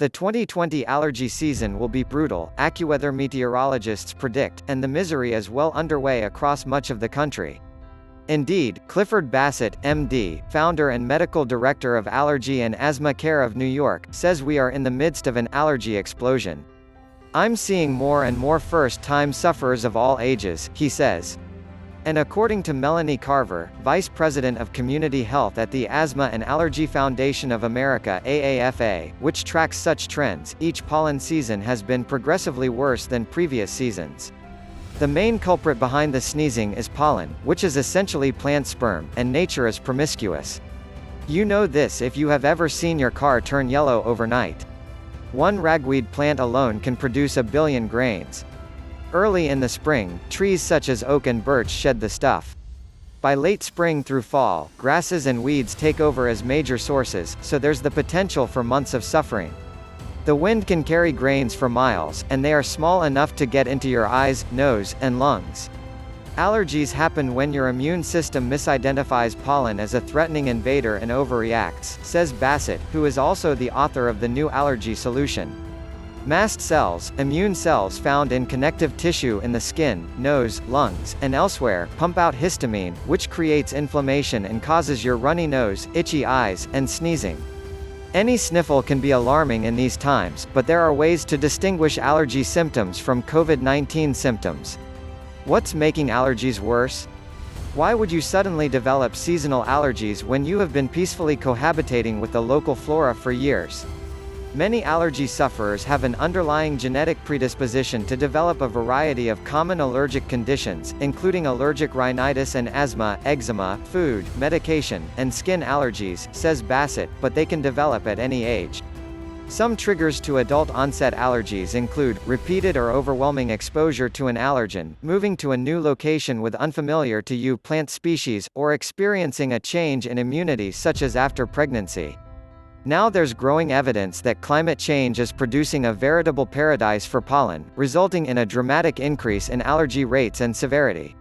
The 2020 allergy season will be brutal, AccuWeather meteorologists predict, and the misery is well underway across much of the country. Indeed, Clifford Bassett, MD, founder and medical director of Allergy and Asthma Care of New York, says we are in the midst of an allergy explosion. "I'm seeing more and more first-time sufferers of all ages," he says. And according to Melanie Carver, Vice President of Community Health at the Asthma and Allergy Foundation of America (AAFA), which tracks such trends, each pollen season has been progressively worse than previous seasons. The main culprit behind the sneezing is pollen, which is essentially plant sperm, and nature is promiscuous. You know this if you have ever seen your car turn yellow overnight. One ragweed plant alone can produce 1 billion grains. Early in the spring, trees such as oak and birch shed the stuff. By late spring through fall, grasses and weeds take over as major sources, so there's the potential for months of suffering. The wind can carry grains for miles, and they are small enough to get into your eyes, nose, and lungs. Allergies happen when your immune system misidentifies pollen as a threatening invader and overreacts, says Bassett, who is also the author of the new allergy solution. Mast cells, immune cells found in connective tissue in the skin, nose, lungs, and elsewhere, pump out histamine, which creates inflammation and causes your runny nose, itchy eyes, and sneezing. Any sniffle can be alarming in these times, but there are ways to distinguish allergy symptoms from COVID-19 symptoms. What's making allergies worse? Why would you suddenly develop seasonal allergies when you have been peacefully cohabitating with the local flora for years? Many allergy sufferers have an underlying genetic predisposition to develop a variety of common allergic conditions, including allergic rhinitis and asthma, eczema, food, medication, and skin allergies, says Bassett, but they can develop at any age. Some triggers to adult-onset allergies include, repeated or overwhelming exposure to an allergen, moving to a new location with unfamiliar to you plant species, or experiencing a change in immunity such as after pregnancy. Now there's growing evidence that climate change is producing a veritable paradise for pollen, resulting in a dramatic increase in allergy rates and severity.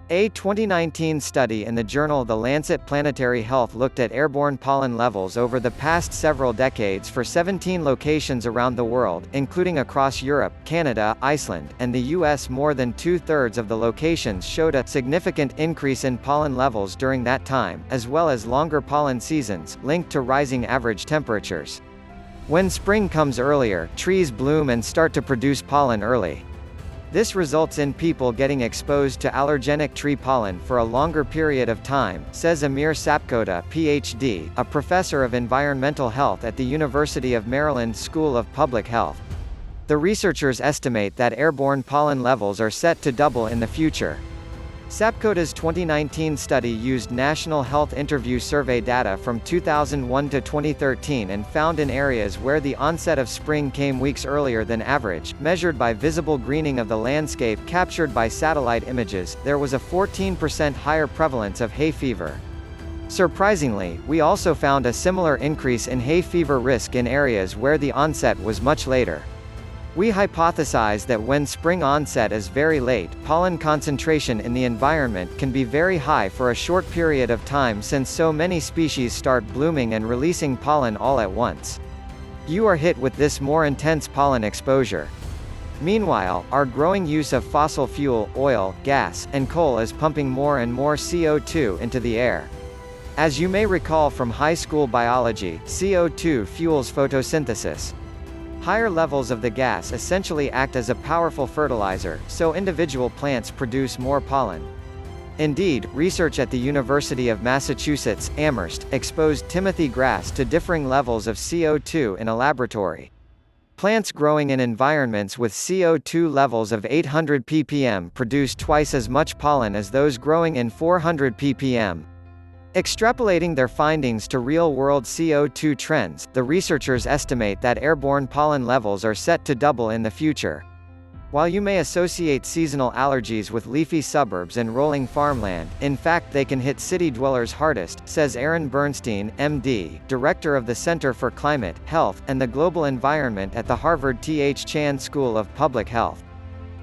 A 2019 study in the journal The Lancet Planetary Health looked at airborne pollen levels over the past several decades for 17 locations around the world, including across Europe, Canada, Iceland, and the US. More than 2/3 of the locations showed a significant increase in pollen levels during that time, as well as longer pollen seasons, linked to rising average temperatures. When spring comes earlier, trees bloom and start to produce pollen early. This results in people getting exposed to allergenic tree pollen for a longer period of time, says Amir Sapkota, Ph.D., a professor of environmental health at the University of Maryland School of Public Health. The researchers estimate that airborne pollen levels are set to double in the future. Sapkota's 2019 study used National Health Interview Survey data from 2001 to 2013 and found in areas where the onset of spring came weeks earlier than average, measured by visible greening of the landscape captured by satellite images, there was a 14% higher prevalence of hay fever. Surprisingly, we also found a similar increase in hay fever risk in areas where the onset was much later. We hypothesize that when spring onset is very late, pollen concentration in the environment can be very high for a short period of time since so many species start blooming and releasing pollen all at once. You are hit with this more intense pollen exposure. Meanwhile, our growing use of fossil fuel, oil, gas, and coal is pumping more and more CO2 into the air. As you may recall from high school biology, CO2 fuels photosynthesis. Higher levels of the gas essentially act as a powerful fertilizer, so individual plants produce more pollen. Indeed, research at the University of Massachusetts, Amherst, exposed Timothy grass to differing levels of CO2 in a laboratory. Plants growing in environments with CO2 levels of 800 ppm produce twice as much pollen as those growing in 400 ppm. Extrapolating their findings to real-world CO2 trends, the researchers estimate that airborne pollen levels are set to double in the future. While you may associate seasonal allergies with leafy suburbs and rolling farmland, in fact they can hit city dwellers hardest, says Aaron Bernstein, MD, director of the Center for Climate, Health, and the Global Environment at the Harvard T.H. Chan School of Public Health.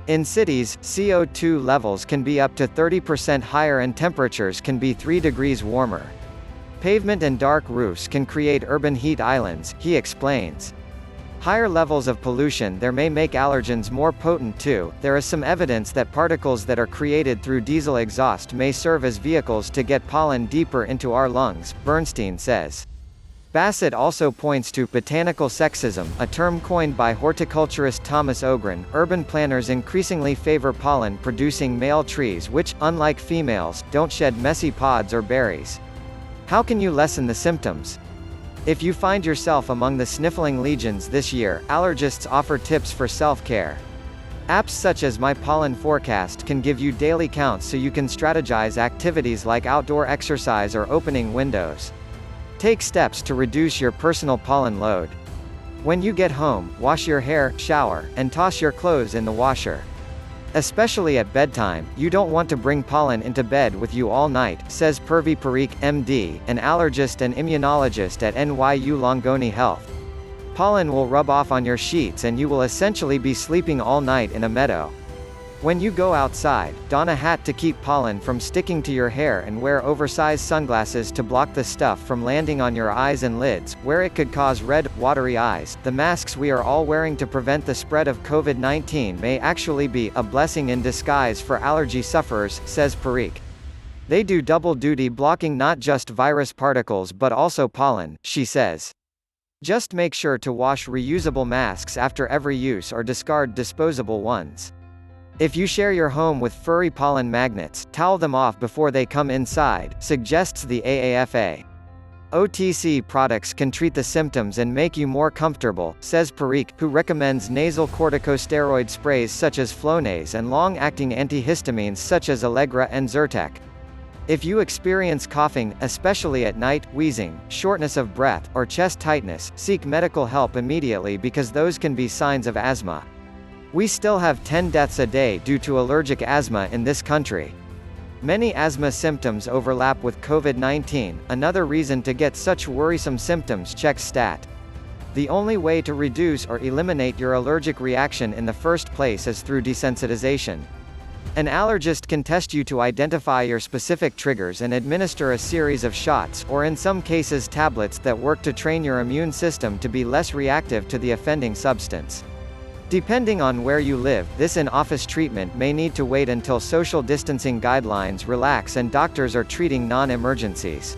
In cities, CO2 levels can be up to 30% higher and temperatures can be 3 degrees warmer. Pavement and dark roofs can create urban heat islands, he explains. Higher levels of pollution there may make allergens more potent too. There is some evidence that particles that are created through diesel exhaust may serve as vehicles to get pollen deeper into our lungs, Bernstein says. Bassett also points to botanical sexism, a term coined by horticulturist Thomas Ogren. Urban planners increasingly favor pollen-producing male trees which, unlike females, don't shed messy pods or berries. How can you lessen the symptoms? If you find yourself among the sniffling legions this year, allergists offer tips for self-care. Apps such as My Pollen Forecast can give you daily counts so you can strategize activities like outdoor exercise or opening windows. Take steps to reduce your personal pollen load. When you get home, wash your hair, shower, and toss your clothes in the washer. Especially at bedtime, you don't want to bring pollen into bed with you all night, says Purvi Parikh, MD, an allergist and immunologist at NYU Langone Health. Pollen will rub off on your sheets and you will essentially be sleeping all night in a meadow. When you go outside, don a hat to keep pollen from sticking to your hair and wear oversized sunglasses to block the stuff from landing on your eyes and lids, where it could cause red, watery eyes. The masks we are all wearing to prevent the spread of COVID-19 may actually be a blessing in disguise for allergy sufferers, says Parikh. They do double duty blocking not just virus particles but also pollen, she says. Just make sure to wash reusable masks after every use or discard disposable ones. If you share your home with furry pollen magnets, towel them off before they come inside, suggests the AAFA. OTC products can treat the symptoms and make you more comfortable, says Parikh, who recommends nasal corticosteroid sprays such as Flonase and long-acting antihistamines such as Allegra and Zyrtec. If you experience coughing, especially at night, wheezing, shortness of breath, or chest tightness, seek medical help immediately because those can be signs of asthma. We still have 10 deaths a day due to allergic asthma in this country. Many asthma symptoms overlap with COVID-19, another reason to get such worrisome symptoms, checks stat. The only way to reduce or eliminate your allergic reaction in the first place is through desensitization. An allergist can test you to identify your specific triggers and administer a series of shots, or in some cases tablets that work to train your immune system to be less reactive to the offending substance. Depending on where you live, this in-office treatment may need to wait until social distancing guidelines relax and doctors are treating non-emergencies.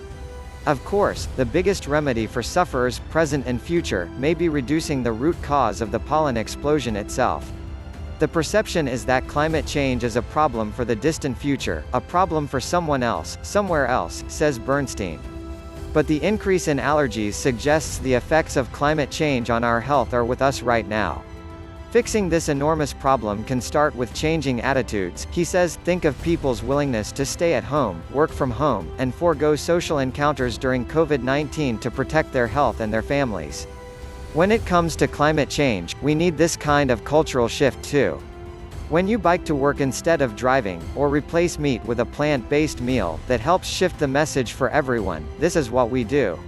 Of course, the biggest remedy for sufferers, present and future, may be reducing the root cause of the pollen explosion itself. The perception is that climate change is a problem for the distant future, a problem for someone else, somewhere else, says Bernstein. But the increase in allergies suggests the effects of climate change on our health are with us right now. Fixing this enormous problem can start with changing attitudes, he says. Think of people's willingness to stay at home, work from home, and forego social encounters during COVID-19 to protect their health and their families. When it comes to climate change, we need this kind of cultural shift too. When you bike to work instead of driving, or replace meat with a plant-based meal, that helps shift the message for everyone. This is what we do.